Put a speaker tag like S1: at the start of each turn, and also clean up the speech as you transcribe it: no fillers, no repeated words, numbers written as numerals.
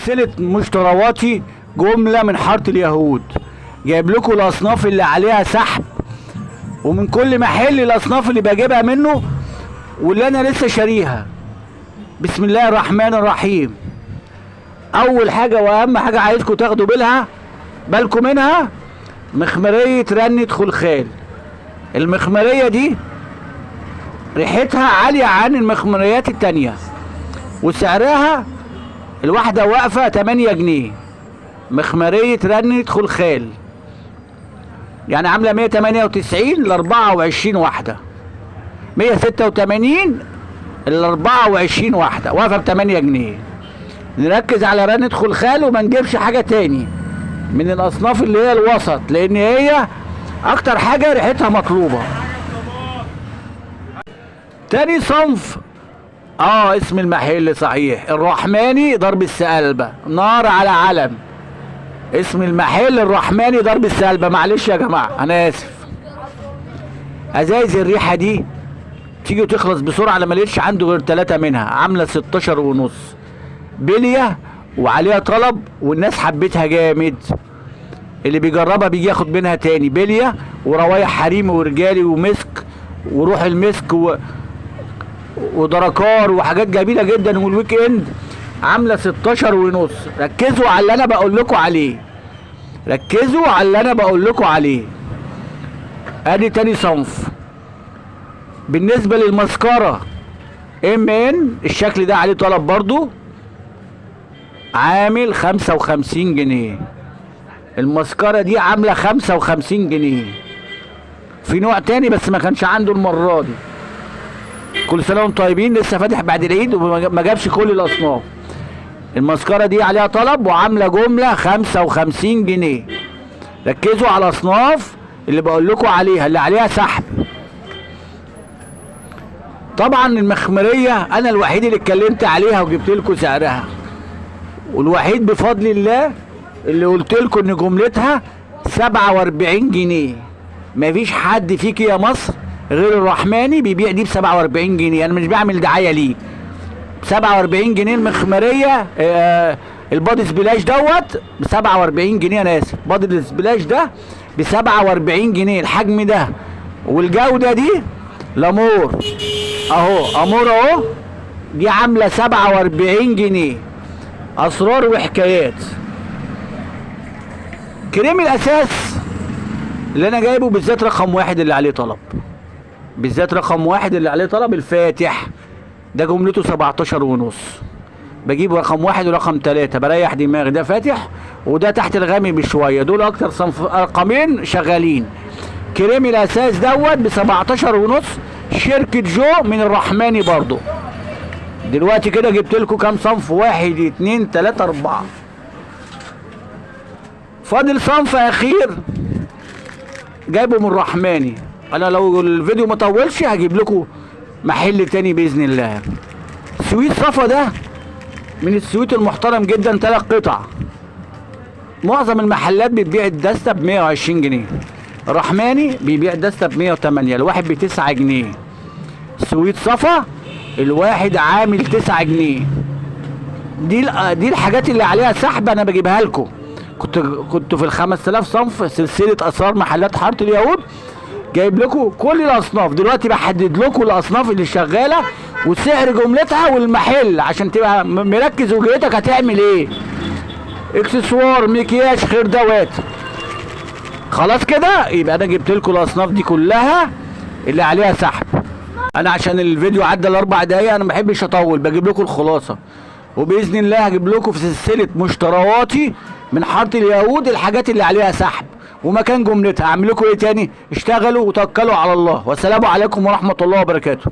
S1: سلسلة مشترواتي جملة من حارة اليهود. جايب لكم الاصناف اللي عليها سحب، ومن كل محل الاصناف اللي بجيبها منه واللي انا لسه شاريها. بسم الله الرحمن الرحيم. اول حاجة واهم حاجة عايزكم تاخدوا بالكم منها مخمرية رنة خلخال. المخمرية دي ريحتها عالية عن المخمريات التانية، وسعرها الواحدة واقفة 8 جنيه. مخمرية رنة خلخال يعني عاملة 198 ل 24 واحدة، 186 ل 24 واحدة، واقفة ب 8 جنيه. نركز على رنة خلخال وما نجيبش حاجة تاني من الأصناف اللي هي الوسط، لأن هي أكتر حاجة ريحتها مطلوبة. تاني صنف اسم المحل صحيح، الرحماني ضرب السقلبة، نار على علم. اسم المحل الرحماني ضرب السقلبة. معلش يا جماعة انا اسف. ازايز الريحة دي تيجي وتخلص بسرعة، لما لقيتش عنده غير 3 منها، عاملة 16 ونص. بلية وعليها طلب والناس حبتها جامد، اللي بيجربها بيجي ياخد منها تاني. بلية وروايح حريمي ورجالي ومسك وروح المسك ودركار وحاجات جميله جدا، والويك اند عامله 16 ونص. ركزوا على اللي انا بقول لكم عليه، ركزوا على اللي انا بقول لكم عليه. ادي تاني صنف. بالنسبه للمسكره MN الشكل ده عليه طلب برضو، عامل 55 جنيه. المسكره دي عامله 55 جنيه. في نوع تاني بس ما كانش عنده المره دي. كل سنه وانتم طيبين، لسه فاتح بعد العيد وما جابش كل الاصناف. المسكره دي عليها طلب وعامله جمله 55 جنيه. ركزوا على الاصناف اللي بقول لكم عليها اللي عليها سحب. طبعا المخمريه انا الوحيد اللي اتكلمت عليها وجبت لكم سعرها، والوحيد بفضل الله اللي قلت لكم ان جملتها 47 جنيه. مفيش حد فيك يا مصر غير الرحماني بيبيع دي ب 47 جنيه. انا مش بعمل دعايه ليه. ب 47 جنيه المخمريه. البادي سبلاش دوت ب 47 جنيه. انا اسف، بادي سبلاش ده ب 47 جنيه. الحجم ده والجوده دي لامور اهو، امور اهو، دي عامله 47 جنيه. اسرار وحكايات. كريم الاساس اللي انا جايبه بالذات رقم 1 اللي عليه طلب، بالذات رقم 1 اللي عليه طلب الفاتح ده جملته 17 ونص. بجيب رقم 1 ورقم 3 بريح دماغي. ده فاتح وده تحت الغامق بشويه، دول اكتر صنف رقمين شغالين. كريم الاساس دوت ب 17 ونص، شركه جو من الرحماني برضو. دلوقتي كده جبت لكم كام صنف؟ 1 2 3 4. فاضل صنف اخير جايبه من الرحماني. انا لو الفيديو ما طولش هجيب لكم محل تاني باذن الله. سويت صفا ده من السويت المحترم جدا، 3 قطع. معظم المحلات بتبيع الدستة ب 120 جنيه. الرحماني بيبيع الدستة ب 108، الواحد ب 9 جنيه. سويت صفا الواحد عامل 9 جنيه. دي الحاجات اللي عليها سحب انا بجيبها لكم. كنت في ال 5000 صنف سلسله اسرار محلات حاره اليهود، جايب لكم كل الاصناف. دلوقتي بحدد لكم الاصناف اللي شغاله وسعر جملتها والمحل عشان تبقى مركز وجهتك هتعمل ايه. اكسسوار، مكياج، خردوات. خلاص كده يبقى انا جبت لكم الاصناف دي كلها اللي عليها سحب. انا عشان الفيديو عدى ال4 دقايق انا ما بحبش اطول، بجيب لكم الخلاصه. وباذن الله هجيب لكم في سلسله مشترواتي من حاره اليهود الحاجات اللي عليها سحب ومكان جملتها. اعمل لكم ايه تاني؟ اشتغلوا وتوكلوا على الله، والسلام عليكم ورحمه الله وبركاته.